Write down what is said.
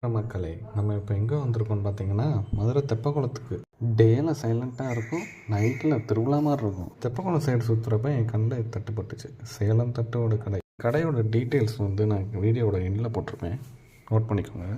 மக்களே, நம்ம இப்போ எங்கே வந்திருக்கோம்னு பார்த்தீங்கன்னா, மதுரை தெப்பக்குளத்துக்கு. டேயில் சைலண்ட்டாக இருக்கும், நைட்டில் திருவிழா மாதிரி இருக்கும். தெப்பக்குளம் சைடு சுற்றுறப்ப என் கண்ணில் தட்டுப்பட்டுச்சு சேலம் தட்டோட கடை. கடையோட டீட்டெயில்ஸ் வந்து நான் வீடியோவோட எண்ணில் போட்டிருப்பேன், நோட் பண்ணிக்கோங்க.